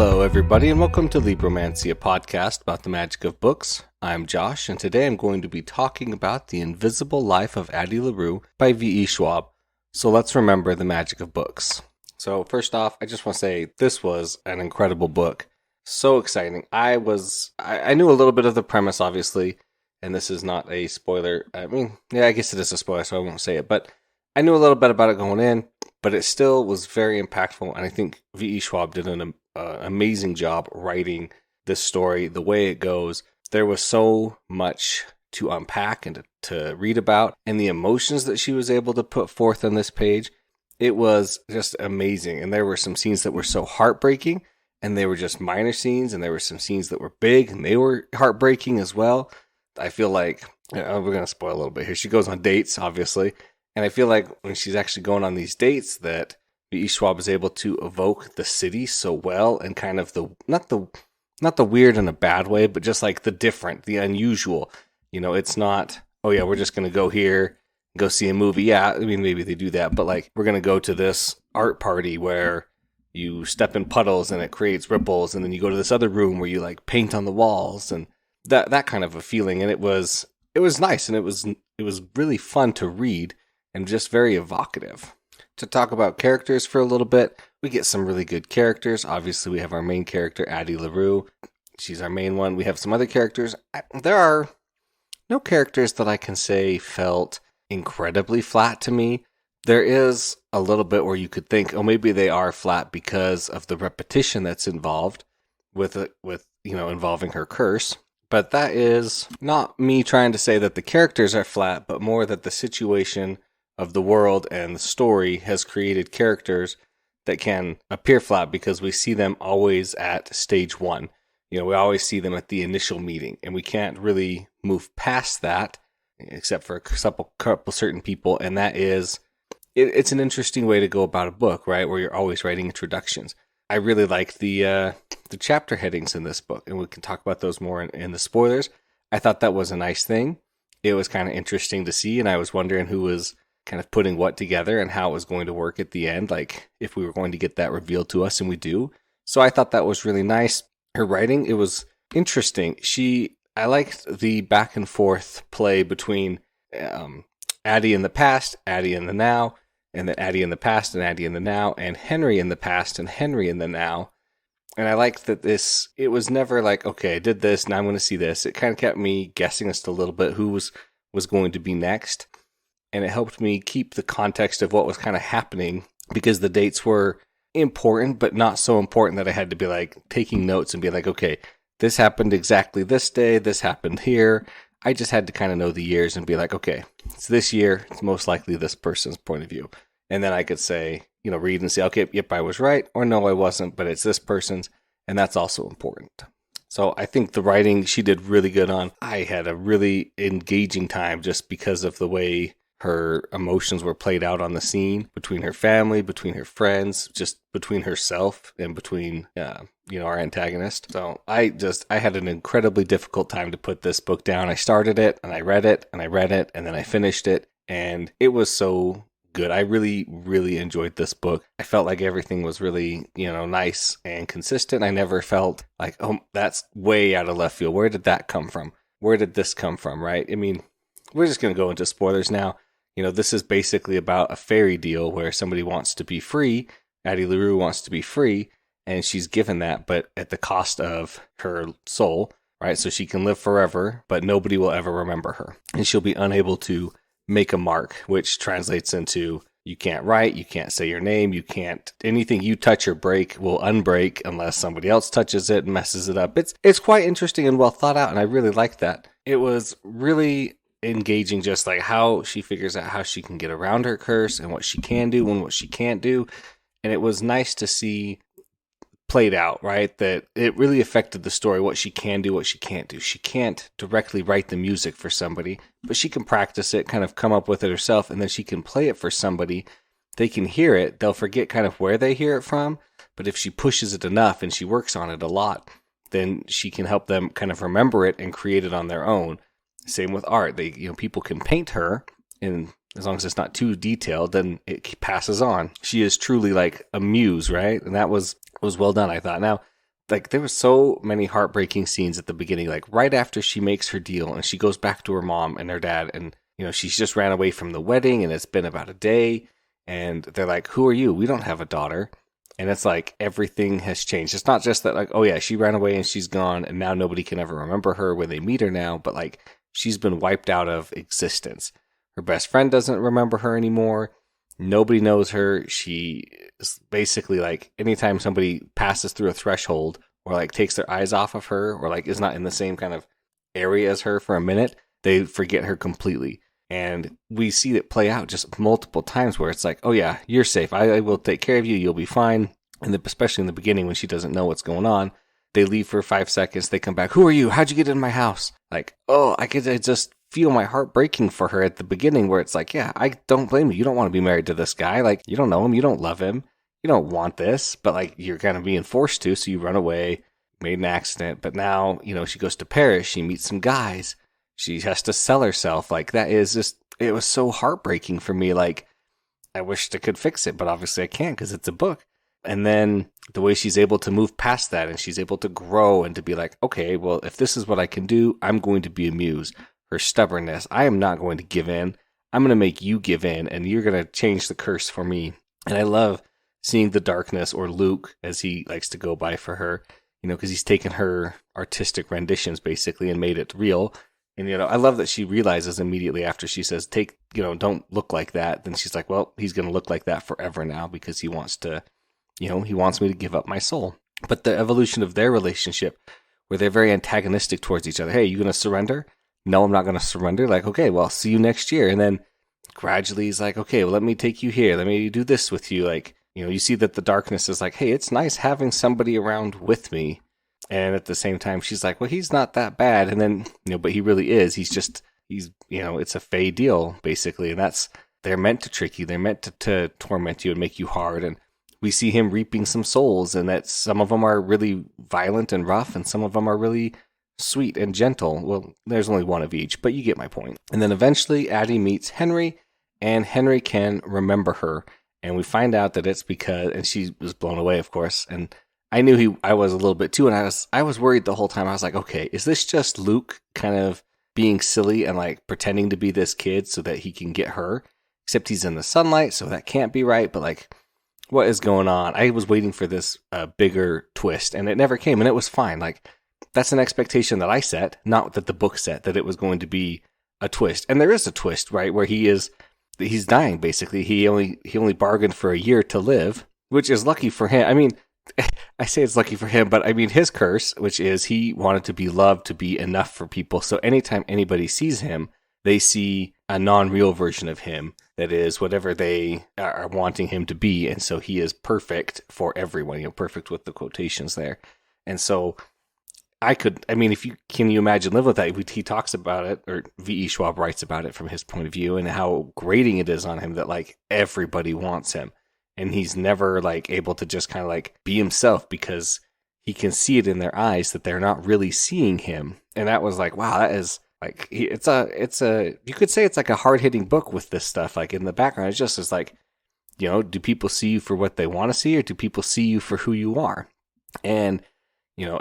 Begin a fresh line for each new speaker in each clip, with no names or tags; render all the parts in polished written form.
Hello, everybody, and welcome to Libromancy, a podcast about the magic of books. I'm Josh, and today I'm going to be talking about The Invisible Life of Addie LaRue by V.E. Schwab. So let's remember the magic of books. So first off, I just want to say this was an incredible book. So exciting. I knew a little bit of the premise, obviously, and this is not a spoiler. I guess it is a spoiler, so I won't say it, but I knew a little bit about it going in, but it still was very impactful, and I think V.E. Schwab did an amazing job writing this story, the way it goes. There was so much to unpack and to read about, and the emotions that she was able to put forth on this page, it was just amazing. And there were some scenes that were so heartbreaking, and they were just minor scenes, and there were some scenes that were big, and they were heartbreaking as well. I feel like, we're going to spoil a little bit here. She goes on dates, obviously, and I feel like when she's actually going on these dates that V.E. Schwab is able to evoke the city so well, and kind of not the weird in a bad way, but just like the different, the unusual. You know, it's not, oh yeah, we're just going to go here, go see a movie. Yeah, I mean, maybe they do that, but like, we're going to go to this art party where you step in puddles and it creates ripples, and then you go to this other room where you like paint on the walls, and that kind of a feeling. And it was nice, and it was really fun to read and just very evocative. To talk about characters for a little bit, we get some really good characters. Obviously, we have our main character, Addie LaRue. She's our main one. We have some other characters. There are no characters that I can say felt incredibly flat to me. There is a little bit where you could think, oh, maybe they are flat because of the repetition that's involved with involving her curse. But that is not me trying to say that the characters are flat, but more that the situation of the world and the story has created characters that can appear flat because we see them always at stage one. You know, we always see them at the initial meeting, and we can't really move past that except for a couple certain people. And that is, it's an interesting way to go about a book, right? Where you're always writing introductions. I really like the chapter headings in this book, and we can talk about those more in the spoilers. I thought that was a nice thing. It was kind of interesting to see, and I was wondering who was kind of putting what together and how it was going to work at the end, like if we were going to get that revealed to us, and we do. So I thought that was really nice. Her writing, it was interesting. I liked the back and forth play between Addie in the past, Addie in the now, and then Addie in the past and Addie in the now, and Henry in the past and Henry in the now. And I liked that it was never like, okay, I did this, now I'm going to see this. It kind of kept me guessing just a little bit who was going to be next. And it helped me keep the context of what was kind of happening, because the dates were important, but not so important that I had to be like taking notes and be like, okay, this happened exactly this day, this happened here. I just had to kind of know the years and be like, okay, it's this year, it's most likely this person's point of view. And then I could say, read and say, okay, yep, I was right, or no, I wasn't, but it's this person's, and that's also important. So I think the writing she did really good on. I had a really engaging time just because of the way her emotions were played out on the scene, between her family, between her friends, just between herself and between, our antagonist. So I had an incredibly difficult time to put this book down. I started it and I read it and I read it and then I finished it, and it was so good. I really, really enjoyed this book. I felt like everything was really, nice and consistent. I never felt like, oh, that's way out of left field. Where did that come from? Where did this come from, right? I mean, we're just going to go into spoilers now. This is basically about a fairy deal where somebody wants to be free. Addie LaRue wants to be free, and she's given that, but at the cost of her soul, right? So she can live forever, but nobody will ever remember her. And she'll be unable to make a mark, which translates into you can't write, you can't say your name, anything you touch or break will unbreak unless somebody else touches it and messes it up. It's quite interesting and well thought out, and I really liked that. It was really engaging, just like how she figures out how she can get around her curse and what she can do and what she can't do. And it was nice to see played out, right? That it really affected the story, what she can do, what she can't do. She can't directly write the music for somebody, but she can practice it, kind of come up with it herself, and then she can play it for somebody. They can hear it. They'll forget kind of where they hear it from, but if she pushes it enough and she works on it a lot, then she can help them kind of remember it and create it on their own. Same with art. People can paint her, and as long as it's not too detailed, then it passes on. She is truly like a muse, right? And that was well done, I thought. Now, like there was so many heartbreaking scenes at the beginning, like right after she makes her deal and she goes back to her mom and her dad, and she's just ran away from the wedding and it's been about a day, and they're like, who are you? We don't have a daughter. And it's like everything has changed. It's not just that like, oh yeah, she ran away and she's gone and now nobody can ever remember her when they meet her now, but like she's been wiped out of existence. Her best friend doesn't remember her anymore. Nobody knows her. She is basically like anytime somebody passes through a threshold or like takes their eyes off of her or like is not in the same kind of area as her for a minute, they forget her completely. And we see it play out just multiple times where it's like, oh yeah, you're safe. I will take care of you. You'll be fine. And especially in the beginning when she doesn't know what's going on, they leave for 5 seconds. They come back. Who are you? How'd you get in my house? Like, oh, I just feel my heart breaking for her at the beginning where it's like, yeah, I don't blame you. You don't want to be married to this guy. Like, you don't know him. You don't love him. You don't want this, but like you're kind of being forced to. So you run away, made an accident. But now, she goes to Paris. She meets some guys. She has to sell herself. Like that is just, it was so heartbreaking for me. Like I wished I could fix it, but obviously I can't because it's a book. And then the way she's able to move past that and she's able to grow and to be like, okay, well, if this is what I can do, I'm going to be amused. Her stubbornness, I am not going to give in. I'm going to make you give in and you're going to change the curse for me. And I love seeing the darkness, or Luke, as he likes to go by for her, because he's taken her artistic renditions basically and made it real. And, I love that she realizes immediately after she says, don't look like that. Then she's like, well, he's going to look like that forever now because he wants to, he wants me to give up my soul. But the evolution of their relationship where they're very antagonistic towards each other. Hey, you going to surrender? No, I'm not going to surrender. Like, okay, well, I'll see you next year. And then gradually he's like, okay, well, let me take you here. Let me do this with you. Like, you see that the darkness is like, hey, it's nice having somebody around with me. And at the same time, she's like, well, he's not that bad. And then, but he really is. He's it's a fey deal, basically. And they're meant to trick you. They're meant to torment you and make you hard. And we see him reaping some souls, and that some of them are really violent and rough, and some of them are really sweet and gentle. Well, there's only one of each, but you get my point. And then eventually Addie meets Henry, and Henry can remember her. And we find out that it's because, and she was blown away, of course, and I knew I was a little bit too, and I was worried the whole time. I was like, okay, is this just Luke kind of being silly and like pretending to be this kid so that he can get her? Except he's in the sunlight, so that can't be right. But like, what is going on? I was waiting for this bigger twist, and it never came, and it was fine. Like, that's an expectation that I set, not that the book set, that it was going to be a twist. And there is a twist, right, where he's dying, basically. He only bargained for a year to live, which is lucky for him. I mean, I say it's lucky for him, but I mean his curse, which is he wanted to be loved, to be enough for people. So anytime anybody sees him, they see a non-real version of him that is whatever they are wanting him to be. And so he is perfect for everyone, perfect with the quotations there. And so can you imagine living with that? He talks about it, or V.E. Schwab writes about it from his point of view, and how grating it is on him that like everybody wants him. And he's never like able to just kind of like be himself because he can see it in their eyes that they're not really seeing him. And that was like, wow, that is like, it's a, you could say it's like a hard hitting book with this stuff. Like in the background, it's just like, do people see you for what they want to see, or do people see you for who you are? And,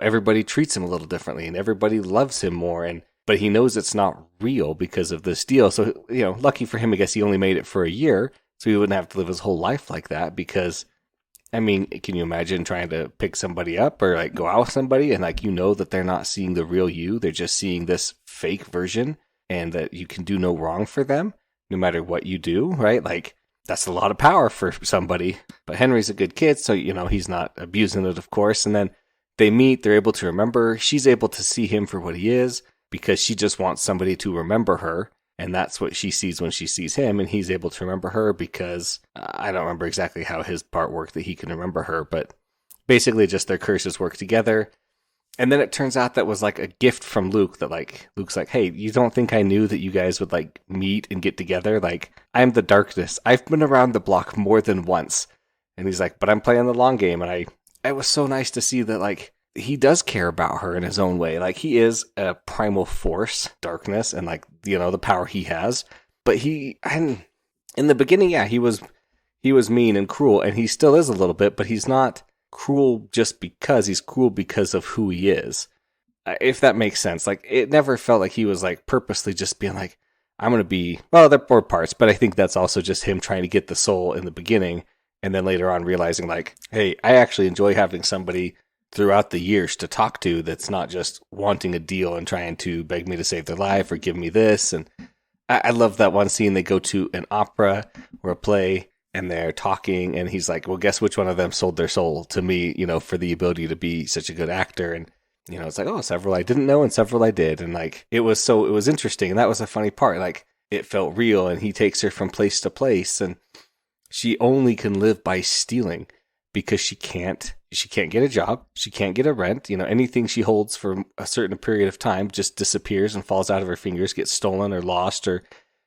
everybody treats him a little differently, and everybody loves him more. But he knows it's not real because of this deal. So, lucky for him, I guess he only made it for a year. So he wouldn't have to live his whole life like that because, I mean, can you imagine trying to pick somebody up or like go out with somebody and like, that they're not seeing the real you. They're just seeing this fake version, and that you can do no wrong for them no matter what you do, right? Like that's a lot of power for somebody. But Henry's a good kid, so, he's not abusing it, of course. And then they meet, they're able to remember. She's able to see him for what he is because she just wants somebody to remember her. And that's what she sees when she sees him, and he's able to remember her because I don't remember exactly how his part worked that he can remember her, but basically just their curses work together. And then it turns out that was like a gift from Luke, that like Luke's like, hey, you don't think I knew that you guys would like meet and get together? Like, I'm the darkness. I've been around the block more than once. And he's like, but I'm playing the long game. And it was so nice to see that like he does care about her in his own way. Like he is a primal force, darkness, and like, the power he has. But in the beginning, yeah, he was mean and cruel, and he still is a little bit, but he's not cruel just because. He's cruel because of who he is. If that makes sense. Like, it never felt like he was like purposely just being like, I'm going to be, well, there are parts, but I think that's also just him trying to get the soul in the beginning. And then later on realizing like, hey, I actually enjoy having somebody throughout the years to talk to that's not just wanting a deal and trying to beg me to save their life or give me this. And I love that one scene. They go to an opera or a play and they're talking and he's like, well, guess which one of them sold their soul to me, for the ability to be such a good actor. And, it's like, oh, several I didn't know and several I did. And like, it was interesting. And that was a funny part. Like, it felt real and he takes her from place to place and she only can live by stealing because she can't get a job. She can't get a rent. Anything she holds for a certain period of time just disappears and falls out of her fingers, gets stolen or lost or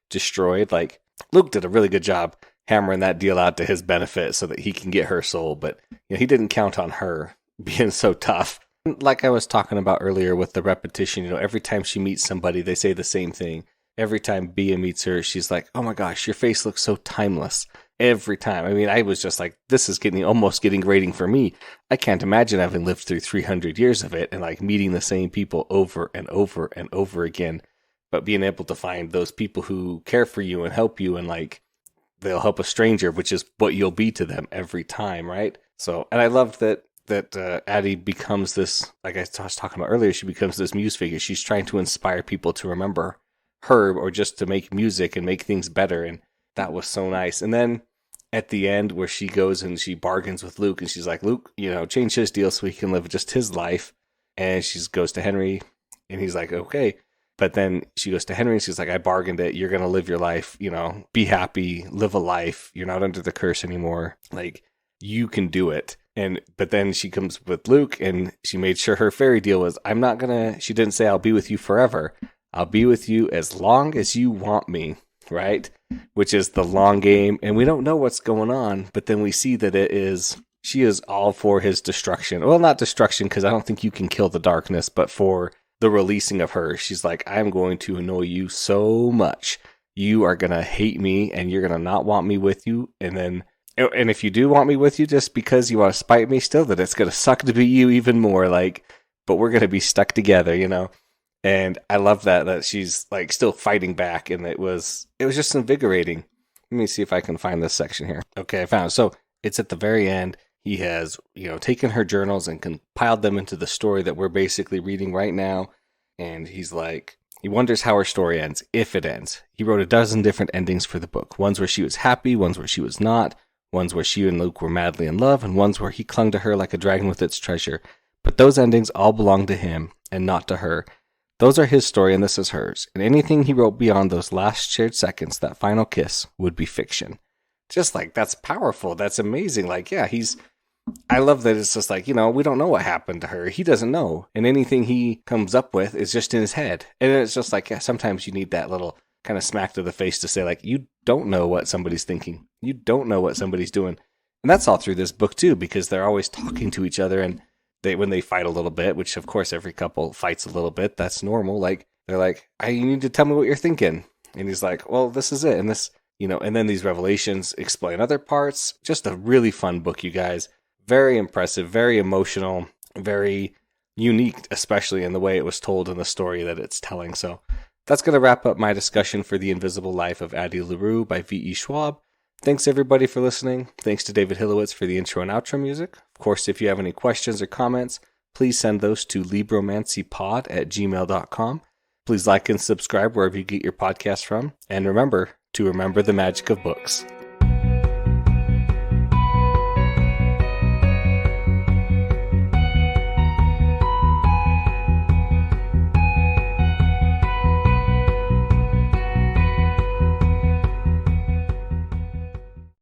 destroyed. Like, Luke did a really good job hammering that deal out to his benefit so that he can get her soul. But he didn't count on her being so tough. Like I was talking about earlier with the repetition, every time she meets somebody, they say the same thing. Every time Bea meets her, she's like, oh my gosh, your face looks so timeless. Every time. I mean, I was just like, this is almost getting grating for me. I can't imagine having lived through 300 years of it and like meeting the same people over and over and over again. But being able to find those people who care for you and help you and like, they'll help a stranger, which is what you'll be to them every time, right? So, and I loved that Addie becomes this, like I was talking about earlier, she becomes this muse figure. She's trying to inspire people to remember her or just to make music and make things better. And that was so nice. And then at the end where she goes and she bargains with Luke and she's like, Luke, change his deal so he can live just his life. And she goes to Henry and he's like, okay. But then she goes to Henry and she's like, I bargained it. You're going to live your life, be happy, live a life. You're not under the curse anymore. Like, you can do it. But then she comes with Luke and she made sure her fairy deal was, she didn't say I'll be with you forever. I'll be with you as long as you want me, right? Which is the long game. And we don't know what's going on, but then we see that she is all for his destruction. Well, not destruction, because I don't think you can kill the darkness, but for the releasing of her. She's like, I'm going to annoy you so much. You are going to hate me and you're going to not want me with you. And if you do want me with you just because you want to spite me still, then it's going to suck to be you even more. Like, but we're going to be stuck together, And I love that she's like still fighting back. And it was just invigorating. Let me see if I can find this section here. Okay, I found it. So it's at the very end. He has, taken her journals and compiled them into the story that we're basically reading right now. And he's like, he wonders how her story ends, if it ends. He wrote 12 different endings for the book. Ones where she was happy, ones where she was not, ones where she and Luke were madly in love, and ones where he clung to her like a dragon with its treasure. But those endings all belong to him and not to her. Those are his story and this is hers. And anything he wrote beyond those last shared seconds, that final kiss, would be fiction. Just like, that's powerful. That's amazing. Like, yeah, I love that it's just like, we don't know what happened to her. He doesn't know. And anything he comes up with is just in his head. And it's just like, yeah, sometimes you need that little kind of smack to the face to say, like, you don't know what somebody's thinking. You don't know what somebody's doing. And that's all through this book, too, because they're always talking to each other. And when they fight a little bit, which, of course, every couple fights a little bit, that's normal. Like, they're like, you need to tell me what you're thinking. And he's like, well, this is it. And this, and then these revelations explain other parts. Just a really fun book, you guys. Very impressive, very emotional, very unique, especially in the way it was told in the story that it's telling. So that's going to wrap up my discussion for The Invisible Life of Addie LaRue by V.E. Schwab. Thanks everybody for listening. Thanks to David Hillowitz for the intro and outro music. Of course, if you have any questions or comments, please send those to libromancypod@gmail.com. Please like and subscribe wherever you get your podcasts from. And remember to remember the magic of books.